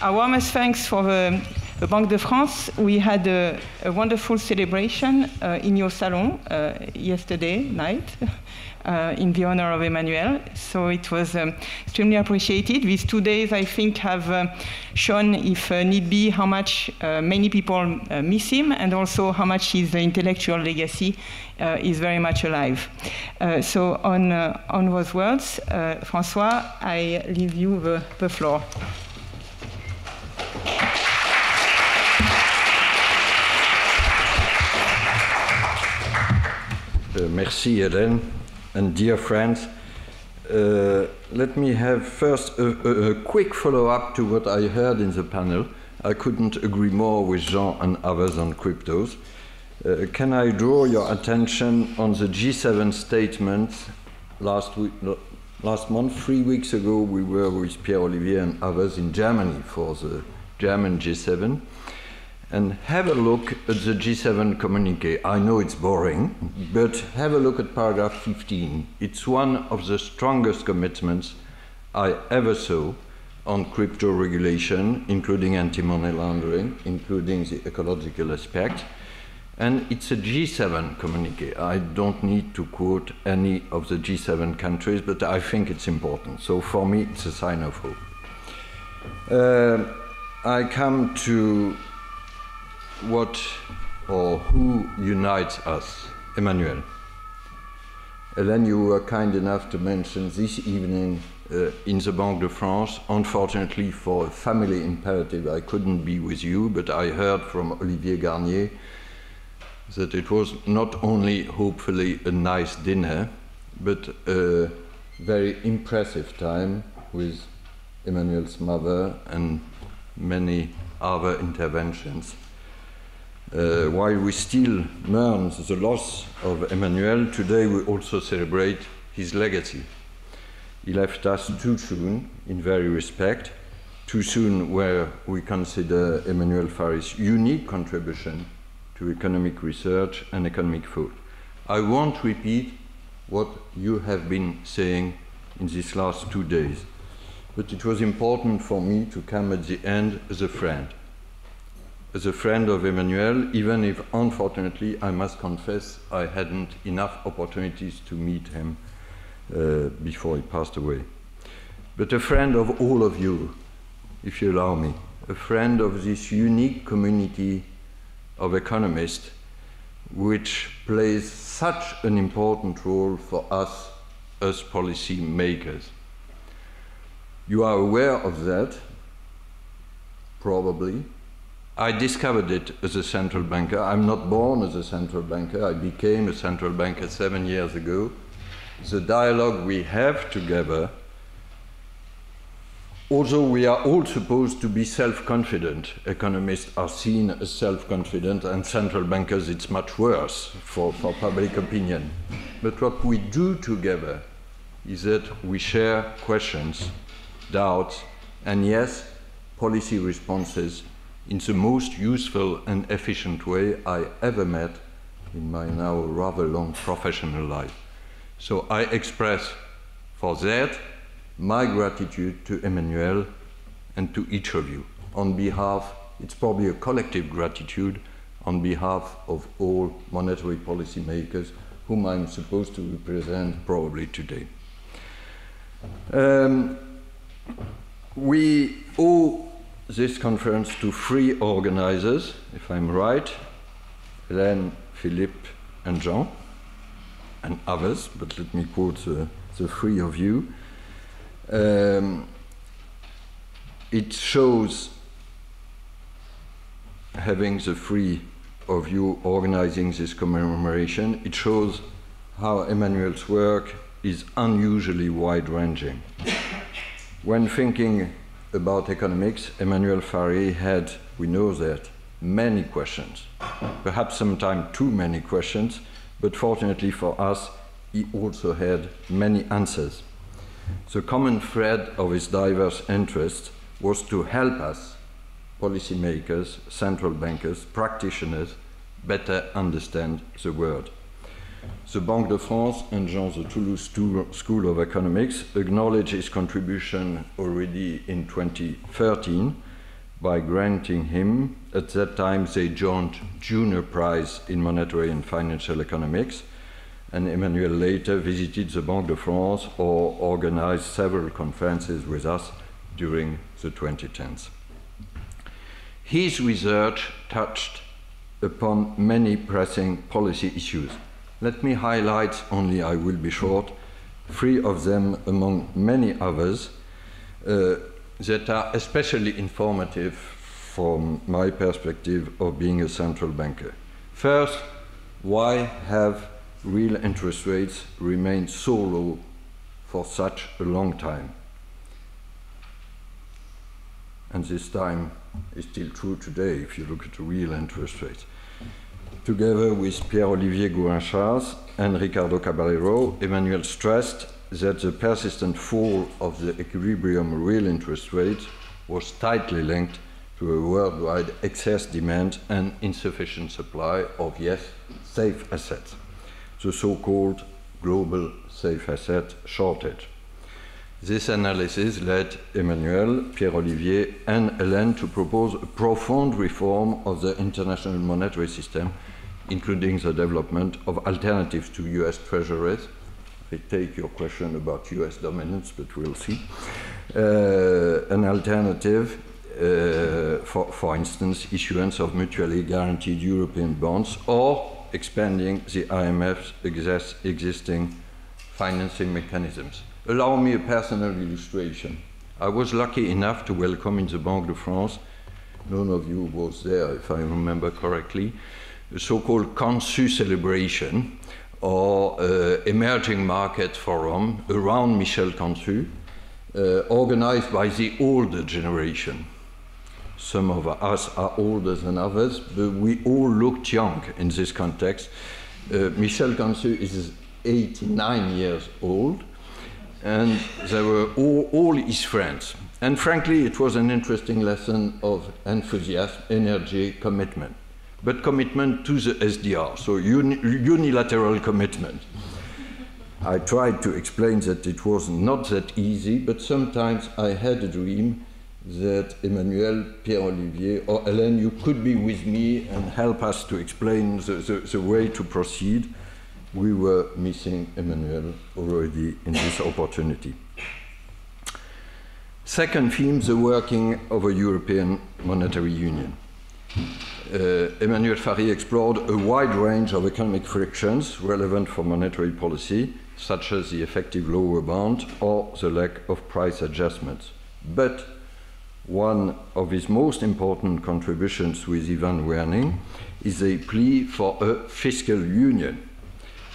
Our warmest thanks for the Banque de France. We had a wonderful celebration in your salon yesterday night in the honor of Emmanuel. So it was extremely appreciated. These 2 days, I think, have shown, if need be, how much many people miss him, and also how much his intellectual legacy is very much alive. So on those words, François, I leave you the floor. Merci, Hélène, and dear friends. Let me have first a quick follow-up to what I heard in the panel. I couldn't agree more with Jean and others on cryptos. Can I draw your attention on the G7 statement last month? 3 weeks ago, we were with Pierre-Olivier and others in Germany for the German G7. And have a look at the G7 communique. I know it's boring, but have a look at paragraph 15. It's one of the strongest commitments I ever saw on crypto regulation, including anti-money laundering, including the ecological aspect. And it's a G7 communique. I don't need to quote any of the G7 countries, but I think it's important. So for me, it's a sign of hope. I come to what or who unites us, Emmanuel. Hélène, you were kind enough to mention this evening in the Banque de France. Unfortunately, for a family imperative, I couldn't be with you, but I heard from Olivier Garnier that it was not only, hopefully, a nice dinner, but a very impressive time with Emmanuel's mother and many other interventions. While we still mourn the loss of Emmanuel, today we also celebrate his legacy. He left us too soon, in very respect, too soon where we consider Emmanuel Farhi's unique contribution to economic research and economic thought. I won't repeat what you have been saying in these last 2 days, but it was important for me to come at the end as a friend. As a friend of Emmanuel, even if, unfortunately, I must confess I hadn't enough opportunities to meet him before he passed away. But a friend of all of you, if you allow me, a friend of this unique community of economists, which plays such an important role for us as policy makers. You are aware of that, probably. I discovered it as a central banker. I'm not born as a central banker. I became a central banker 7 years ago. The dialogue we have together, although we are all supposed to be self-confident, economists are seen as self-confident, and central bankers, it's much worse for public opinion. But what we do together is that we share questions, doubts, and yes, policy responses in the most useful and efficient way I ever met in my now rather long professional life. So I express for that my gratitude to Emmanuel and to each of you. On behalf, it's probably a collective gratitude on behalf of all monetary policy makers whom I'm supposed to represent probably today. We owe this conference to 3 organizers, if I'm right, Hélène, Philippe, and Jean, and others, but let me quote the 3 of you. It shows, having the 3 of you organizing this commemoration, it shows how Emmanuel's work is unusually wide-ranging. When thinking about economics, Emmanuel Farhi had, we know that, many questions, perhaps sometimes too many questions, but fortunately for us, he also had many answers. The common thread of his diverse interests was to help us, policymakers, central bankers, practitioners, better understand the world. The Banque de France and Jean the Toulouse School of Economics acknowledged his contribution already in 2013, by granting him, at that time, the joint junior prize in monetary and financial economics, and Emmanuel later visited the Banque de France or organized several conferences with us during the 2010s. His research touched upon many pressing policy issues. Let me highlight only, I will be short, 3 of them among many others that are especially informative from my perspective of being a central banker. First, why have real interest rates remained so low for such a long time? And this time is still true today if you look at the real interest rates. Together with Pierre-Olivier Gouin-Chars and Ricardo Caballero, Emmanuel stressed that the persistent fall of the equilibrium real interest rate was tightly linked to a worldwide excess demand and insufficient supply of, yes, safe assets, the so-called global safe asset shortage. This analysis led Emmanuel, Pierre-Olivier, and Hélène to propose a profound reform of the international monetary system, including the development of alternatives to US treasuries. I take your question about US dominance, but we'll see. An alternative, for instance, issuance of mutually guaranteed European bonds, or expanding the IMF's existing financing mechanisms. Allow me a personal illustration. I was lucky enough to welcome in the Banque de France, none of you was there if I remember correctly, the so-called Consu celebration, or emerging market forum around Michel Consu, organized by the older generation. Some of us are older than others, but we all looked young in this context. Michel Consu is 89 years old, and they were all his friends. And frankly, it was an interesting lesson of enthusiasm, energy, commitment. But commitment to the SDR, so unilateral commitment. I tried to explain that it was not that easy, but sometimes I had a dream that Emmanuel, Pierre-Olivier, or Hélène, you could be with me and help us to explain the way to proceed. We were missing Emmanuel already in this opportunity. Second theme, the working of a European monetary union. Emmanuel Farhi explored a wide range of economic frictions relevant for monetary policy, such as the effective lower bound or the lack of price adjustments. But one of his most important contributions with Ivan Werning is a plea for a fiscal union,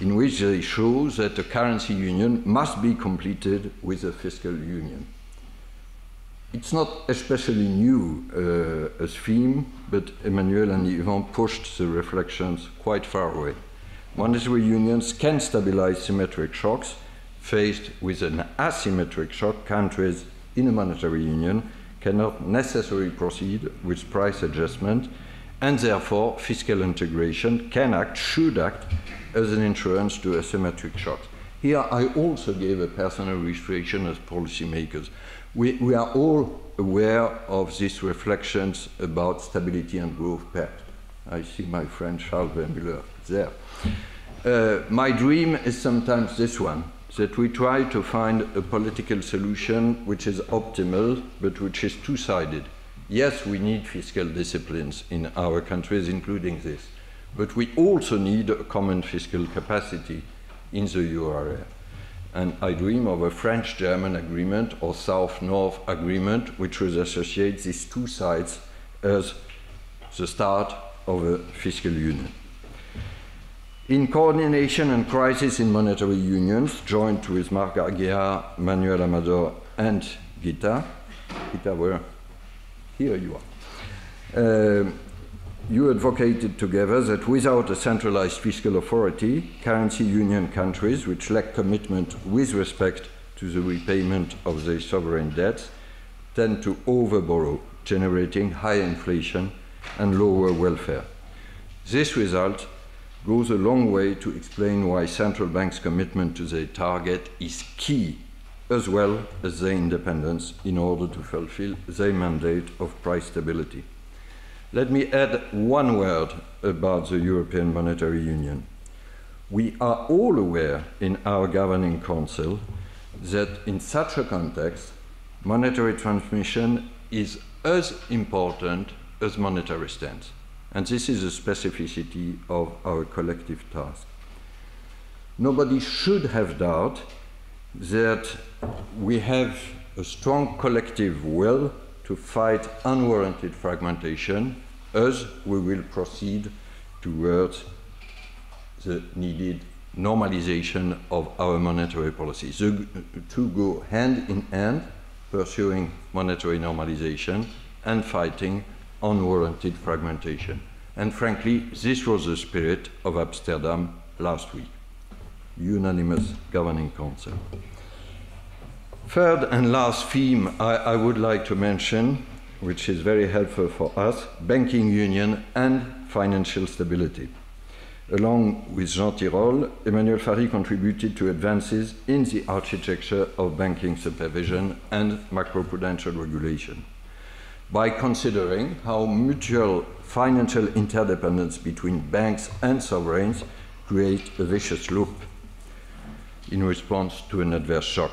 in which they show that a currency union must be completed with a fiscal union. It's not especially new a theme, but Emmanuel and Ivan pushed the reflections quite far away. Monetary unions can stabilize symmetric shocks. Faced with an asymmetric shock, countries in a monetary union cannot necessarily proceed with price adjustment, and therefore fiscal integration can act, should act, as an insurance to asymmetric shocks. Here I also gave a personal illustration as policymakers. We are all aware of these reflections about stability and growth pact. I see my friend Charles Vermeulen there. My dream is sometimes this one, that we try to find a political solution which is optimal, but which is two-sided. Yes, we need fiscal disciplines in our countries, including this, but we also need a common fiscal capacity in the euro area. And I dream of a French-German agreement or South-North agreement which would associate these two sides as the start of a fiscal union. In coordination and crisis in monetary unions, joined with Marc Aguiar, Manuel Amador, and Gita, where? Here you are. You advocated together that without a centralized fiscal authority, currency union countries which lack commitment with respect to the repayment of their sovereign debts tend to overborrow, generating high inflation and lower welfare. This result goes a long way to explain why central banks' commitment to their target is key as well as their independence in order to fulfill their mandate of price stability. Let me add one word about the European Monetary Union. We are all aware in our governing council that in such a context, monetary transmission is as important as monetary stance. And this is a specificity of our collective task. Nobody should have doubt that we have a strong collective will to fight unwarranted fragmentation as we will proceed towards the needed normalization of our monetary policy. The two go hand in hand, pursuing monetary normalization and fighting unwarranted fragmentation. And frankly, this was the spirit of Amsterdam last week. Unanimous governing council. Third and last theme I would like to mention, which is very helpful for us, banking union and financial stability. Along with Jean Tirole, Emmanuel Farhi contributed to advances in the architecture of banking supervision and macroprudential regulation by considering how mutual financial interdependence between banks and sovereigns create a vicious loop in response to an adverse shock.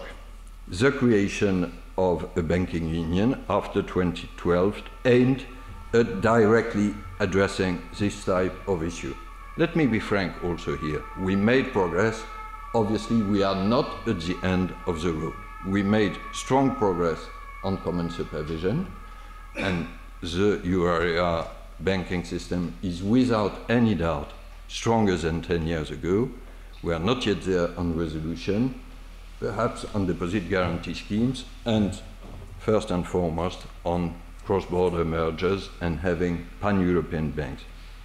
The creation of a banking union after 2012 aimed at directly addressing this type of issue. Let me be frank also here. We made progress. Obviously, we are not at the end of the road. We made strong progress on common supervision, and the euro area banking system is without any doubt stronger than 10 years ago. We are not yet there on resolution, perhaps on deposit guarantee schemes, and first and foremost on cross-border mergers and having pan-European banks.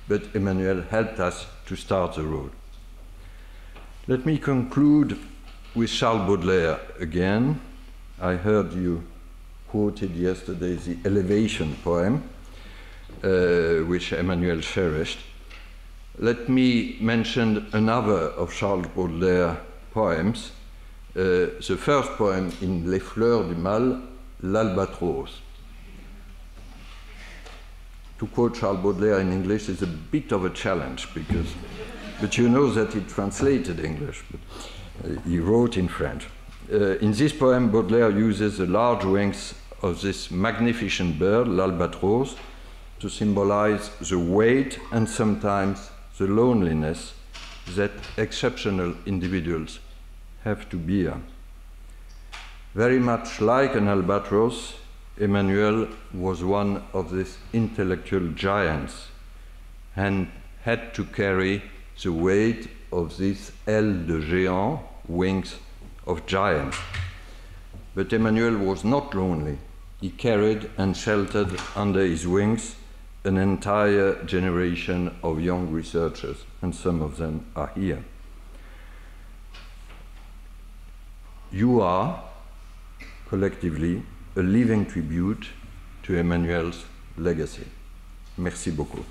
But Emmanuel helped us to start the road. Let me conclude with Charles Baudelaire again. I heard you quoted yesterday the Elevation poem, which Emmanuel cherished. Let me mention another of Charles Baudelaire's poems, the first poem in Les Fleurs du Mal, L'Albatros. To quote Charles Baudelaire in English is a bit of a challenge, but you know that he translated English, but he wrote in French. In this poem, Baudelaire uses the large wings of this magnificent bird, l'albatros, to symbolize the weight and sometimes the loneliness that exceptional individuals have to bear. Very much like an albatross, Emmanuel was one of these intellectual giants and had to carry the weight of these ailes de géant, wings of giants. But Emmanuel was not lonely. He carried and sheltered under his wings an entire generation of young researchers, and some of them are here. You are, collectively, a living tribute to Emmanuel's legacy. Merci beaucoup.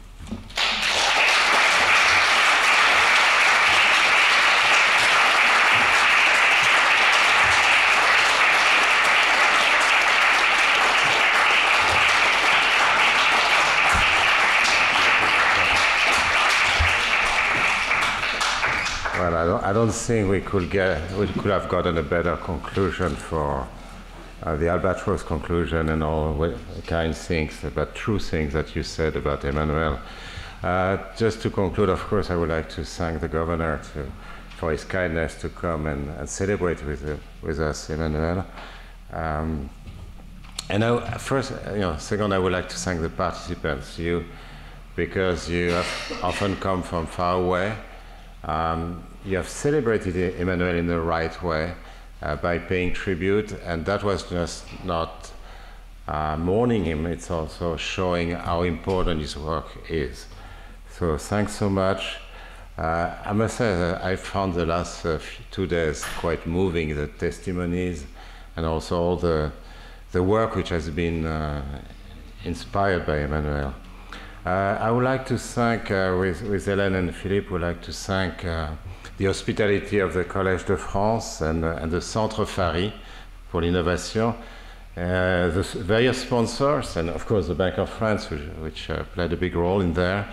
Well, I don't think we could have gotten a better conclusion for the albatross conclusion and all kind of things, but true things that you said about Emmanuel. Just to conclude, of course, I would like to thank the governor for his kindness to come and celebrate with us, Emmanuel. And second, I would like to thank the participants, because you have often come from far away. You have celebrated Emmanuel in the right way by paying tribute, and that was just not mourning him, it's also showing how important his work is. So thanks so much. I must say that I found the last 2 days quite moving, the testimonies and also all the work which has been inspired by Emmanuel. I would like to thank, with Hélène and Philippe, would like to thank the hospitality of the Collège de France and the Centre Farhi pour l'innovation. The various sponsors, and of course the Bank of France, which played a big role in there.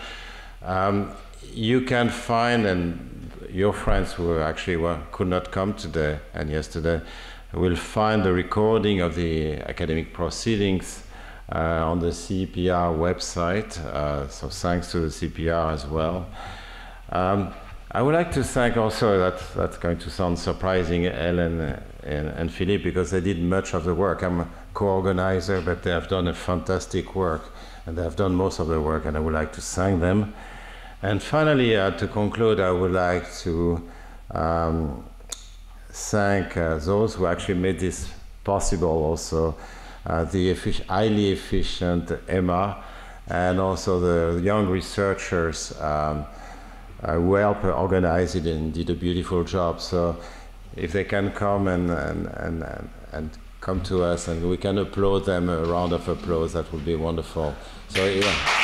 You can find, and your friends who actually could not come today and yesterday, will find the recording of the academic proceedings on the CPR website, so thanks to the CPR as well. I would like to thank also, that's going to sound surprising, Ellen and Philippe, because they did much of the work. I'm a co-organizer, but they have done a fantastic work, and they have done most of the work, and I would like to thank them. And finally, to conclude, I would like to thank those who actually made this possible also, the highly efficient Emma, and also the young researchers who helped organize it and did a beautiful job. So if they can come and come to us and we can applaud them, a round of applause, that would be wonderful. So yeah.